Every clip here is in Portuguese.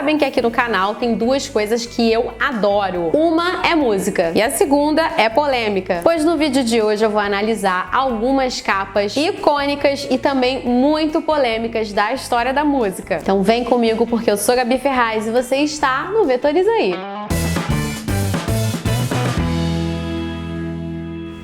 sabem que aqui no canal tem duas coisas que eu adoro. Uma é música e a segunda é polêmica. Pois no vídeo de hoje eu vou analisar algumas capas icônicas e também muito polêmicas da história da música. Então vem comigo porque eu sou Gabi Ferraz e você está no Vetoriza Aí.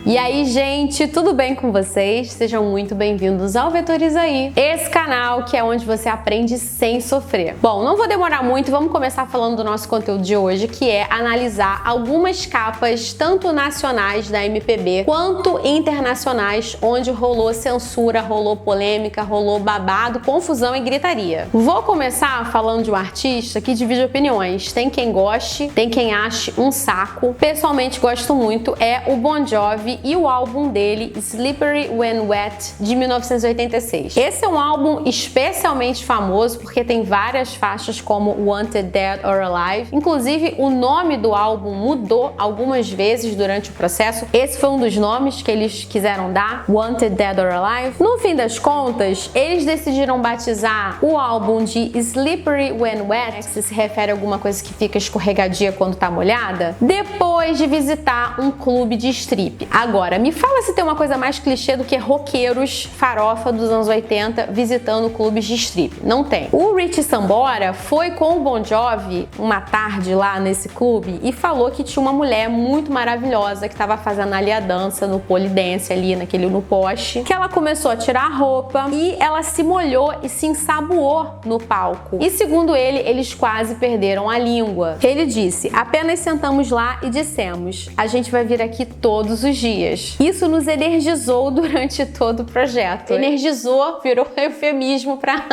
E aí, gente, tudo bem com vocês? Sejam muito bem-vindos ao Vetoriza Aí, esse canal que é onde você aprende sem sofrer. Bom, não vou demorar muito, vamos começar falando do nosso conteúdo de hoje, que é analisar algumas capas, tanto nacionais da MPB, quanto internacionais, onde rolou censura, rolou polêmica, rolou babado, confusão e gritaria. Vou começar falando de um artista que divide opiniões. Tem quem goste, tem quem ache um saco. Pessoalmente gosto muito, é o Bon Jovi e o álbum dele, Slippery When Wet, de 1986. Esse é um álbum especialmente famoso porque tem várias faixas como Wanted Dead or Alive. Inclusive, o nome do álbum mudou algumas vezes durante o processo. Esse foi um dos nomes que eles quiseram dar, Wanted Dead or Alive. No fim das contas, eles decidiram batizar o álbum de Slippery When Wet, que se refere a alguma coisa que fica escorregadia quando tá molhada, depois de visitar um clube de strip. Agora, me fala se tem uma coisa mais clichê do que roqueiros farofa dos anos 80 visitando clubes de strip. Não tem. O Richie Sambora foi com o Bon Jovi uma tarde lá nesse clube e falou que tinha uma mulher muito maravilhosa que estava fazendo ali a dança no pole dance ali no poste, que ela começou a tirar a roupa e ela se molhou e se ensaboou no palco. E segundo ele, eles quase perderam a língua. Ele disse: apenas sentamos lá e dissemos, a gente vai vir aqui todos os dias. Isso nos energizou durante todo o projeto. Energizou, virou eufemismo pra...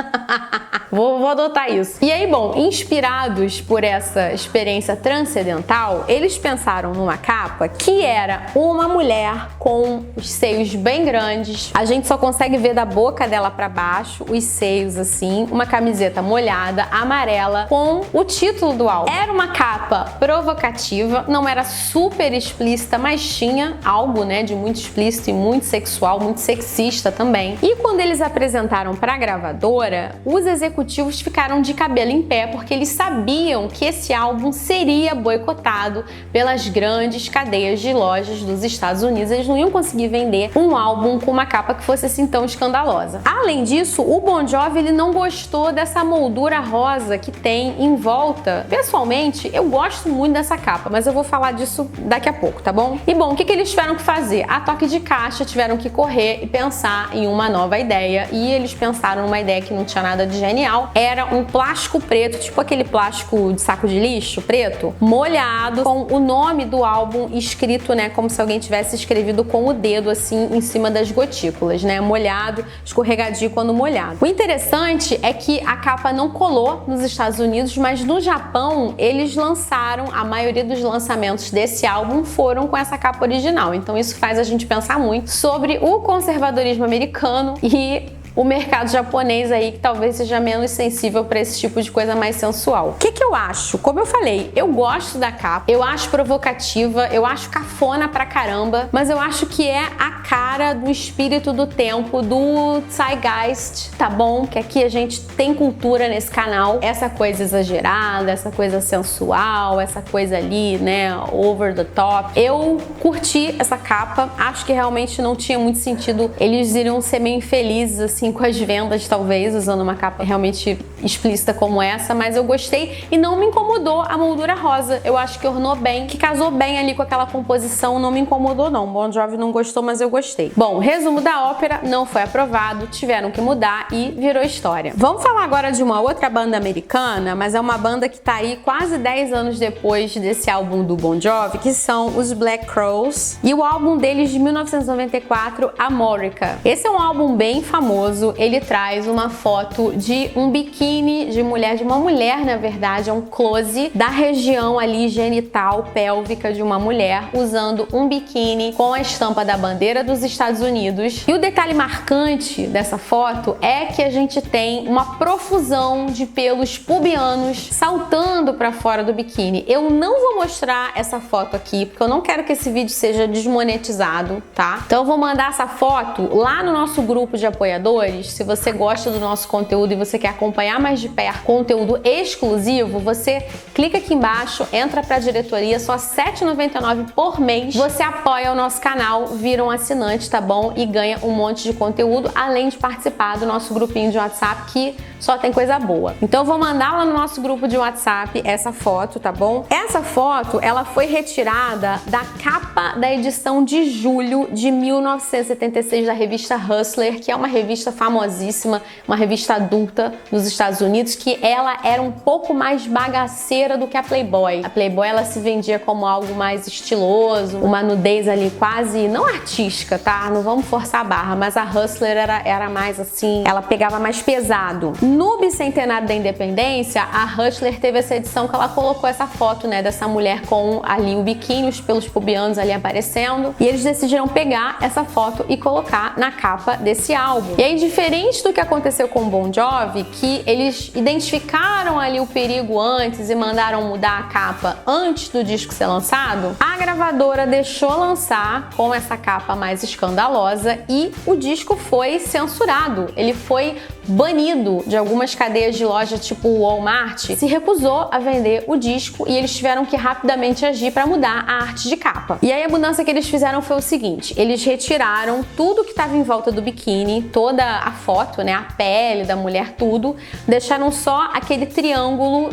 vou adotar isso. E aí, bom, inspirados por essa experiência transcendental, eles pensaram numa capa que era uma mulher com os seios bem grandes. A gente só consegue ver da boca dela pra baixo, os seios assim, uma camiseta molhada, amarela, com o título do álbum. Era uma capa provocativa, não era super explícita, mas tinha algo, né, de muito explícito e muito sexual, muito sexista também. E quando eles apresentaram para a gravadora, os executivos ficaram de cabelo em pé porque eles sabiam que esse álbum seria boicotado pelas grandes cadeias de lojas dos Estados Unidos. Eles não iam conseguir vender um álbum com uma capa que fosse assim tão escandalosa. Além disso, o Bon Jovi ele não gostou dessa moldura rosa que tem em volta. Pessoalmente, eu gosto muito dessa capa, mas eu vou falar disso daqui a pouco, tá bom? E bom, o que eles tiveram que fazer? A toque de caixa, tiveram que correr e pensar em uma nova ideia, e eles pensaram numa ideia que não tinha nada de genial. Era um plástico preto, tipo aquele plástico de saco de lixo preto, molhado, com o nome do álbum escrito, né, como se alguém tivesse escrevido com o dedo assim em cima das gotículas, né, molhado, escorregadio quando molhado. O interessante é que a capa não colou nos Estados Unidos, mas no Japão eles lançaram, a maioria dos lançamentos desse álbum foram com essa capa original. Então isso faz a gente pensar muito sobre o conservadorismo americano e o mercado japonês aí, que talvez seja menos sensível para esse tipo de coisa mais sensual. O que eu acho? Como eu falei, eu gosto da capa, eu acho provocativa, eu acho cafona pra caramba, mas eu acho que é a cara do espírito do tempo, do zeitgeist, tá bom? Que aqui a gente tem cultura nesse canal, essa coisa exagerada, essa coisa sensual, essa coisa ali, né, over the top. Eu curti essa capa, acho que realmente não tinha muito sentido, eles iriam ser meio infelizes, assim, com as vendas, talvez, usando uma capa realmente explícita como essa, mas eu gostei e não me incomodou a moldura rosa. Eu acho que ornou bem, que casou bem ali com aquela composição, não me incomodou não. Bon Jovi não gostou, mas eu gostei. Bom, resumo da ópera, não foi aprovado, tiveram que mudar e virou história. Vamos falar agora de uma outra banda americana, mas é uma banda que tá aí quase 10 anos depois desse álbum do Bon Jovi, que são os Black Crowes, e o álbum deles de 1994, Amorica. Esse é um álbum bem famoso, ele traz uma foto de um biquíni de mulher, de uma mulher, na verdade, é um close da região ali genital, pélvica de uma mulher, usando um biquíni com a estampa da bandeira dos Estados Unidos. E o detalhe marcante dessa foto é que a gente tem uma profusão de pelos pubianos saltando para fora do biquíni. Eu não vou mostrar essa foto aqui, porque eu não quero que esse vídeo seja desmonetizado, tá? Então eu vou mandar essa foto lá no nosso grupo de apoiadores apoiadores, se você gosta do nosso conteúdo e você quer acompanhar mais de perto conteúdo exclusivo, você clica aqui embaixo, entra para a diretoria, só R$ 7,99 por mês. Você apoia o nosso canal, vira um assinante, tá bom? E ganha um monte de conteúdo, além de participar do nosso grupinho de WhatsApp, que só tem coisa boa. Então eu vou mandar lá no nosso grupo de WhatsApp essa foto, tá bom? Essa foto, ela foi retirada da capa da edição de julho de 1976 da revista Hustler, que é uma revista famosíssima, uma revista adulta nos Estados Unidos, que ela era um pouco mais bagaceira do que a Playboy. A Playboy, ela se vendia como algo mais estiloso, uma nudez ali quase, não artística, tá? Não vamos forçar a barra, mas a Hustler era mais assim, ela pegava mais pesado. No bicentenário da independência, a Hustler teve essa edição que ela colocou essa foto, né, dessa mulher com ali o biquíni, os pelos pubianos ali aparecendo, e eles decidiram pegar essa foto e colocar na capa desse álbum. E aí, diferente do que aconteceu com o Bon Jovi, que eles identificaram ali o perigo antes e mandaram mudar a capa antes do disco ser lançado, a gravadora deixou lançar com essa capa mais escandalosa e o disco foi censurado. Ele foi banido de algumas cadeias de loja tipo o Walmart, se recusou a vender o disco e eles tiveram que rapidamente agir para mudar a arte de capa. E aí a mudança que eles fizeram foi o seguinte: eles retiraram tudo que estava em volta do biquíni, toda a foto, né, a pele da mulher, tudo, deixaram só aquele triângulo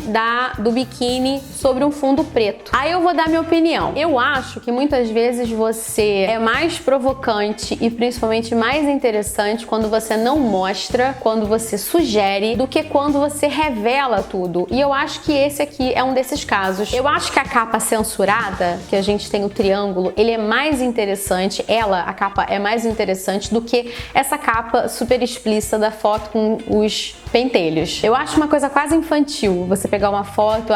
do biquíni sobre um fundo preto. Aí eu vou dar minha opinião. Eu acho que muitas vezes você é mais provocante e principalmente mais interessante quando você não mostra, quando você sugere, do que quando você revela tudo. E eu acho que esse aqui é um desses casos. Eu acho que a capa censurada, que a gente tem o triângulo, ele é mais interessante, a capa é mais interessante do que essa capa super explícita da foto com os pentelhos. Eu acho uma coisa quase infantil você pegar uma foto,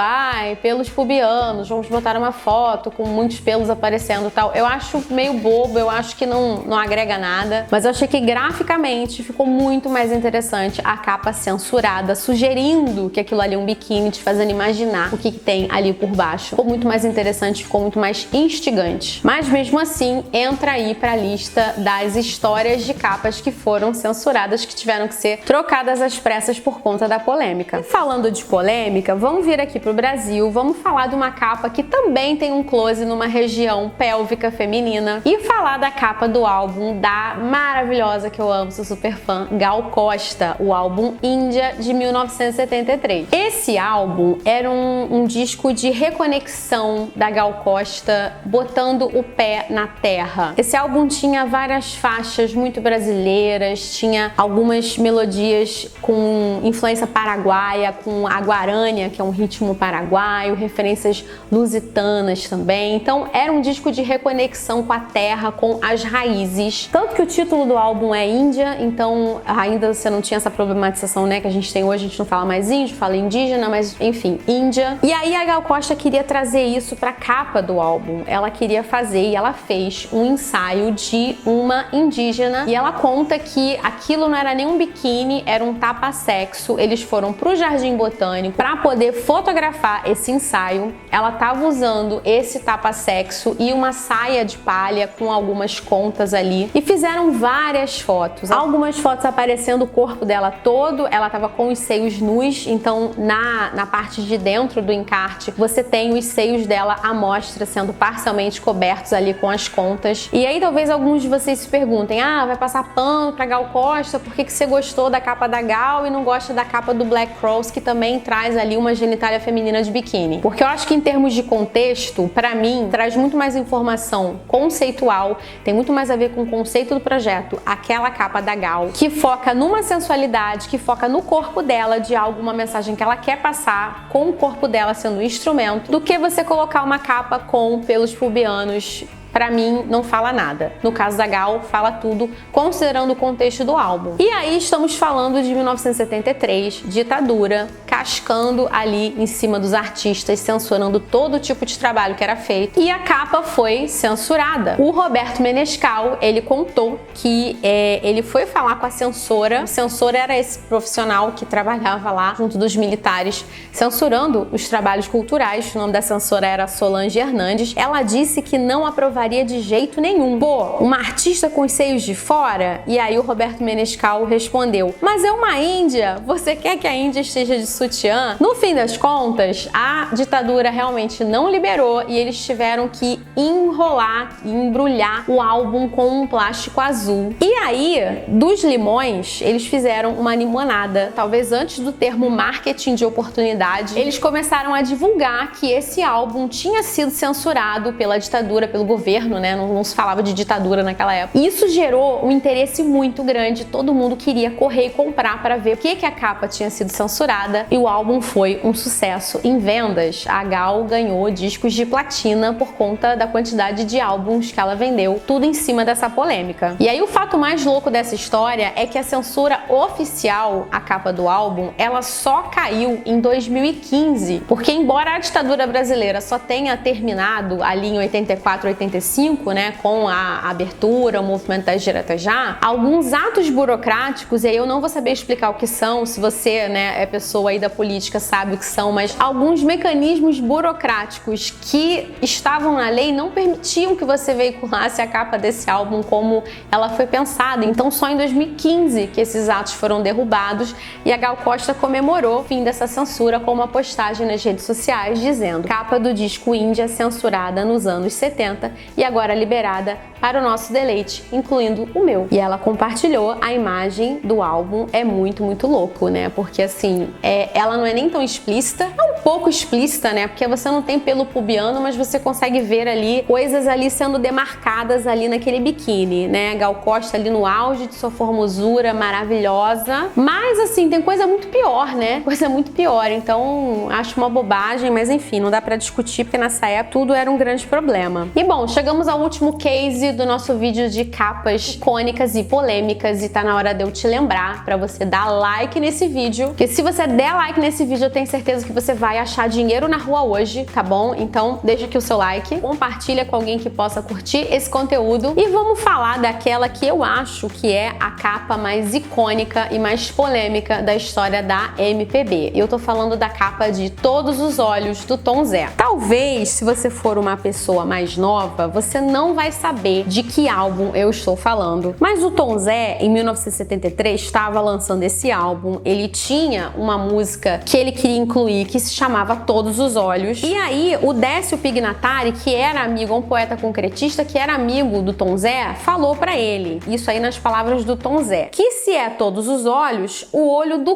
pelos pubianos, vamos botar uma foto com muitos pelos aparecendo e tal. Eu acho meio bobo, eu acho que não agrega nada, mas eu achei que graficamente ficou muito mais interessante a capa censurada, sugerindo que aquilo ali é um biquíni, te fazendo imaginar o que tem ali por baixo. Ficou muito mais interessante, ficou muito mais instigante. Mas mesmo assim, entra aí pra lista das histórias de capas que foram censuradas, que tiveram que ser trocadas às pressas por conta da polêmica. E falando de polêmica, vamos vir aqui pro Brasil, vamos falar de uma capa que também tem um close numa região pélvica feminina e falar da capa do álbum da maravilhosa, que eu amo, sou super fã, Gal Costa, o álbum Índia de 1973. Esse álbum era um disco de reconexão da Gal Costa, botando o pé na terra. Esse álbum tinha várias faixas muito brasileiras, tinha algumas melodias com influência paraguaia, com a guarânia, que é um ritmo paraguaio, referências lusitanas também. Então era um disco de reconexão com a terra, com as raízes. Tanto que o título do álbum é Índia, então ainda você não tinha essa problematização, né, que a gente tem hoje, a gente não fala mais índio, fala indígena, mas enfim, Índia. E aí a Gal Costa queria trazer isso pra capa do álbum. Ela queria fazer e ela fez um ensaio de uma indígena e ela conta que aquilo não era nem um biquíni, era um tapa-sexo. Eles foram pro Jardim Botânico pra poder fotografar esse ensaio. Ela tava usando esse tapa-sexo e uma saia de palha com algumas contas ali e fizeram várias fotos. Algumas fotos aparecendo o corpo dela todo, ela tava com os seios nus, então na parte de dentro do encarte você tem os seios dela à mostra, sendo parcialmente cobertos ali com as contas. E aí talvez alguns de vocês se perguntem, vai passar pano pra Gal Costa, por que você gostou da capa da Gal e não gosta da capa do Black Crowes, que também traz ali uma genitália feminina de biquíni? Porque eu acho que em termos de contexto, pra mim, traz muito mais informação conceitual, tem muito mais a ver com o conceito do projeto, aquela capa da Gal, que foca numa sensualidade, que foca no corpo dela, de alguma mensagem que ela quer passar, com o corpo dela sendo um instrumento, do que você colocar uma capa com pelos pubianos. Pra mim, não fala nada. No caso da Gal, fala tudo, considerando o contexto do álbum. E aí estamos falando de 1973, ditadura, descascando ali em cima dos artistas, censurando todo tipo de trabalho que era feito, e a capa foi censurada. O Roberto Menescal, ele contou que ele foi falar com a censora. O censor era esse profissional que trabalhava lá junto dos militares, censurando os trabalhos culturais. O nome da censora era Solange Hernandes. Ela disse que não aprovaria de jeito nenhum. Pô, uma artista com os seios de fora? E aí o Roberto Menescal respondeu: mas é uma índia, você quer que a Índia esteja de sutiã? No fim das contas, a ditadura realmente não liberou e eles tiveram que enrolar e embrulhar o álbum com um plástico azul. E aí, dos limões, eles fizeram uma limonada. Talvez antes do termo marketing de oportunidade, eles começaram a divulgar que esse álbum tinha sido censurado pela ditadura, pelo governo, né? Não se falava de ditadura naquela época. Isso gerou um interesse muito grande. Todo mundo queria correr e comprar para ver o que a capa tinha sido censurada, e o álbum foi um sucesso em vendas. A Gal ganhou discos de platina por conta da quantidade de álbuns que ela vendeu, tudo em cima dessa polêmica. E aí o fato mais louco dessa história é que a censura oficial, a capa do álbum, ela só caiu em 2015, porque embora a ditadura brasileira só tenha terminado ali em 84, 85, né, com a abertura, o movimento das diretas já, alguns atos burocráticos, e aí eu não vou saber explicar o que são, se você, né, é pessoa aí da política, sabe o que são, mas alguns mecanismos burocráticos que estavam na lei não permitiam que você veiculasse a capa desse álbum como ela foi pensada. Então só em 2015 que esses atos foram derrubados, e a Gal Costa comemorou o fim dessa censura com uma postagem nas redes sociais dizendo: capa do disco Índia censurada nos anos 70 e agora liberada para o nosso deleite, incluindo o meu. E ela compartilhou a imagem do álbum. É muito, muito louco, né? Porque assim, ela não é nem tão explícita, é um pouco explícita, né? Porque você não tem pelo pubiano, mas você consegue ver ali coisas ali sendo demarcadas ali naquele biquíni, né? Gal Costa ali no auge de sua formosura maravilhosa. Mas assim, tem coisa muito pior, né? Coisa muito pior. Então, acho uma bobagem, mas enfim, não dá pra discutir, porque nessa época tudo era um grande problema. E bom, chegamos ao último case do nosso vídeo de capas icônicas e polêmicas, e tá na hora de eu te lembrar pra você dar like nesse vídeo, porque se você der like nesse vídeo, eu tenho certeza que você vai achar dinheiro na rua hoje, tá bom? Então deixa aqui o seu like, compartilha com alguém que possa curtir esse conteúdo, e vamos falar daquela que eu acho que é a capa mais icônica e mais polêmica da história da MPB. Eu tô falando da capa de Todos os Olhos, do Tom Zé. Talvez, se você for uma pessoa mais nova, você não vai saber de que álbum eu estou falando. Mas o Tom Zé, em 1973, estava lançando esse álbum. Ele tinha uma música que ele queria incluir, que se chamava Todos os Olhos. E aí, o Décio Pignatari, que era amigo, um poeta concretista, que era amigo do Tom Zé, falou pra ele, isso aí nas palavras do Tom Zé, que se é todos os olhos, o olho do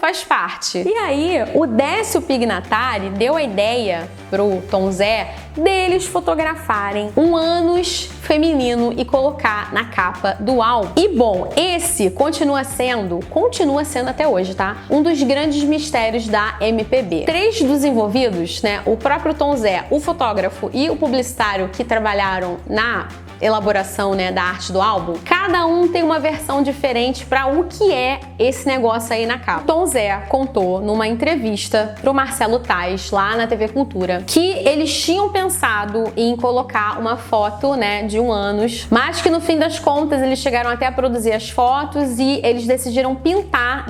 faz parte. E aí, o Décio Pignatari deu a ideia pro Tom Zé deles fotografarem um ânus feminino e colocar na capa do álbum. E bom, esse continua sendo até hoje, tá? Um dos grandes mistérios da MPB. Três dos envolvidos, né, o próprio Tom Zé, o fotógrafo e o publicitário que trabalharam na elaboração, né, da arte do álbum, cada um tem uma versão diferente para o que é esse negócio aí na capa. Tom Zé contou numa entrevista pro Marcelo Tais, lá na TV Cultura, que eles tinham pensado em colocar uma foto, né, de um ânus, mas que no fim das contas eles chegaram até a produzir as fotos e eles decidiram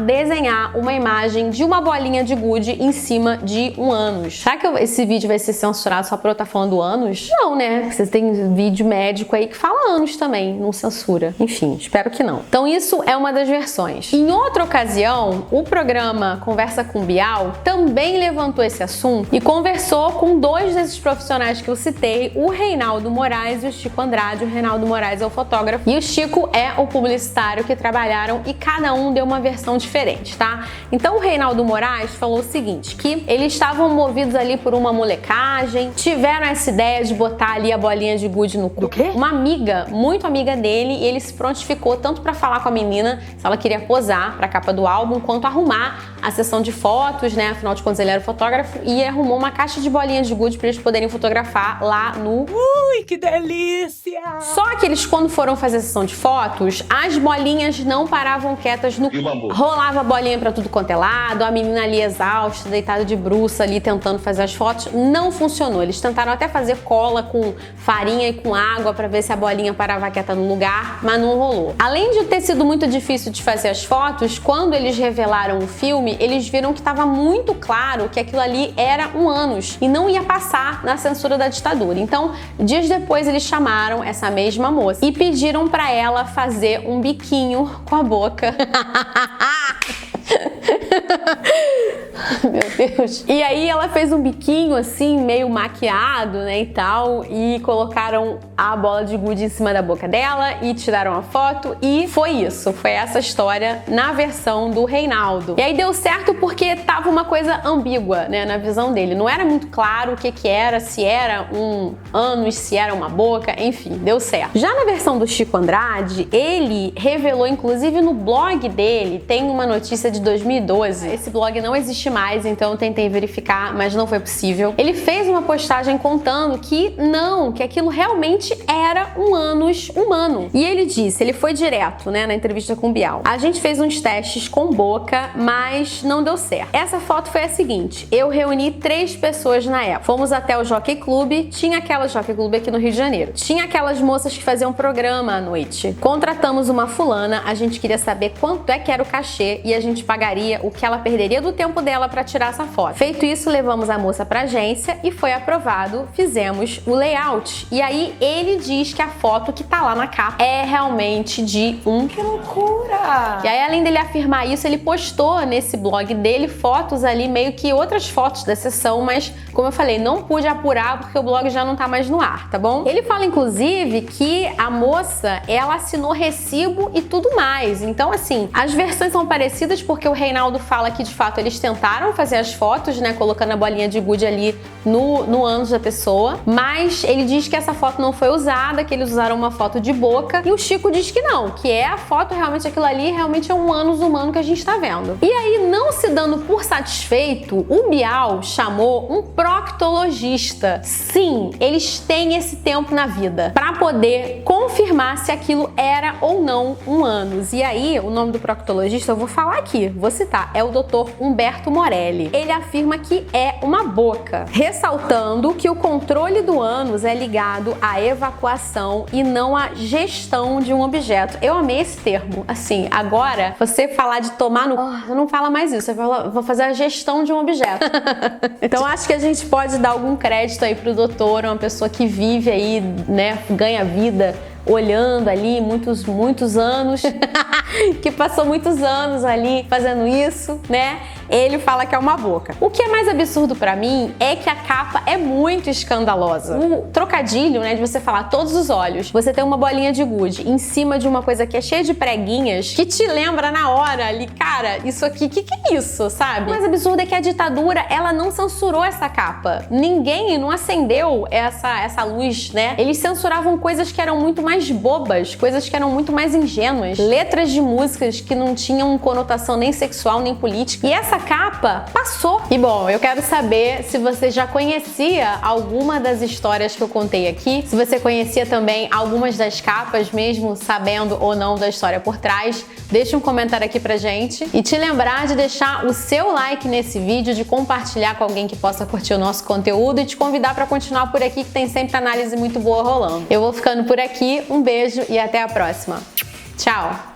desenhar uma imagem de uma bolinha de gude em cima de um ânus. Será que esse vídeo vai ser censurado só pra eu estar falando ânus? Não, né? Você tem vídeo médico aí que fala ânus também, não censura. Enfim, espero que não. Então isso é uma das versões. Em outra ocasião, o programa Conversa com Bial também levantou esse assunto e conversou com dois desses profissionais que eu citei, o Reinaldo Moraes e o Chico Andrade. O Reinaldo Moraes é o fotógrafo e o Chico é o publicitário que trabalharam, e cada um deu uma versão diferente, tá? Então o Reinaldo Moraes falou o seguinte, que eles estavam movidos ali por uma molecagem, tiveram essa ideia de botar ali a bolinha de gude no cu. Uma amiga, muito amiga dele, e ele se prontificou tanto pra falar com a menina se ela queria posar pra capa do álbum, quanto arrumar a sessão de fotos, né? Afinal de contas ele era fotógrafo, e arrumou uma caixa de bolinhas de gude pra eles poderem fotografar lá no... Ui, que delícia! Só que eles, quando foram fazer a sessão de fotos, as bolinhas não paravam quietas no... Rolava bolinha pra tudo quanto é lado, a menina ali exausta, deitada de bruça ali tentando fazer as fotos, não funcionou. Eles tentaram até fazer cola com farinha e com água pra ver se a bolinha parava quieta no lugar, mas não rolou. Além de ter sido muito difícil de fazer as fotos, quando eles revelaram o filme, eles viram que estava muito claro que aquilo ali era um ânus e não ia passar na censura da ditadura. Então, dias depois eles chamaram essa mesma moça e pediram pra ela fazer um biquinho com a boca. Meu Deus. E aí ela fez um biquinho assim, meio maquiado, né, e tal, e colocaram a bola de gude em cima da boca dela e tiraram a foto, e foi isso. Foi essa história na versão do Reinaldo. E aí deu certo porque tava uma coisa ambígua, né, na visão dele. Não era muito claro o que era, se era um ânus, se era uma boca, enfim, deu certo. Já na versão do Chico Andrade, ele revelou, inclusive no blog dele, tem uma notícia de 2012. Esse blog não existe mais, então eu tentei verificar, mas não foi possível. Ele fez uma postagem contando que não, que aquilo realmente era um ânus humano. E ele disse, ele foi direto, né, na entrevista com o Bial. A gente fez uns testes com boca, mas não deu certo. Essa foto foi a seguinte, eu reuni 3 pessoas na época. Fomos até o Jockey Club, tinha aquela Jockey Club aqui no Rio de Janeiro. Tinha aquelas moças que faziam programa à noite. Contratamos uma fulana, a gente queria saber quanto é que era o cachê e a gente pagaria o que ela perderia do tempo dela para tirar essa foto. Feito isso, levamos a moça pra agência e foi aprovado, fizemos o layout. E aí ele diz que a foto que tá lá na capa é realmente de um... Que loucura! E aí, além dele afirmar isso, ele postou nesse blog dele fotos ali, meio que outras fotos da sessão, mas como eu falei, não pude apurar porque o blog já não tá mais no ar, tá bom? Ele fala, inclusive, que a moça, ela assinou recibo e tudo mais. Então, assim, as versões são parecidas porque o Reinaldo fala que, de fato, eles tentaram fazer as fotos, né, colocando a bolinha de gude ali no ânus da pessoa, mas ele diz que essa foto não foi usada, que eles usaram uma foto de boca, e o Chico diz que não, que é a foto, realmente aquilo ali realmente é um ânus humano que a gente tá vendo. E aí, não se dando por satisfeito, o Bial chamou um proctologista. Sim, eles têm esse tempo na vida pra poder confirmar se aquilo era ou não um ânus. E aí, o nome do proctologista eu vou falar aqui, vou citar, é o Dr. Humberto Morelli. Ele afirma que é uma boca, ressaltando que o controle do ânus é ligado à evacuação e não à gestão de um objeto. Eu amei esse termo. Assim, agora, você falar de tomar no... Você não fala mais isso, você fala, vou fazer a gestão de um objeto. Então, acho que a gente pode dar algum crédito aí pro doutor, uma pessoa que vive aí, né, ganha vida olhando ali muitos anos, que passou muitos anos ali fazendo isso, né? Ele fala que é uma boca. O que é mais absurdo pra mim é que a capa é muito escandalosa. O trocadilho, né, de você falar todos os olhos, você tem uma bolinha de gude em cima de uma coisa que é cheia de preguinhas, que te lembra na hora ali, cara, isso aqui, que é isso, sabe? O mais absurdo é que a ditadura, ela não censurou essa capa. Ninguém não acendeu essa luz, né? Eles censuravam coisas que eram muito mais bobas, coisas que eram muito mais ingênuas, letras de músicas que não tinham conotação nem sexual nem política. E essa capa passou. E bom, eu quero saber se você já conhecia alguma das histórias que eu contei aqui, se você conhecia também algumas das capas, mesmo sabendo ou não da história por trás. Deixa um comentário aqui pra gente e te lembrar de deixar o seu like nesse vídeo, de compartilhar com alguém que possa curtir o nosso conteúdo e te convidar para continuar por aqui, que tem sempre análise muito boa rolando. Eu vou ficando por aqui, um beijo e até a próxima. Tchau!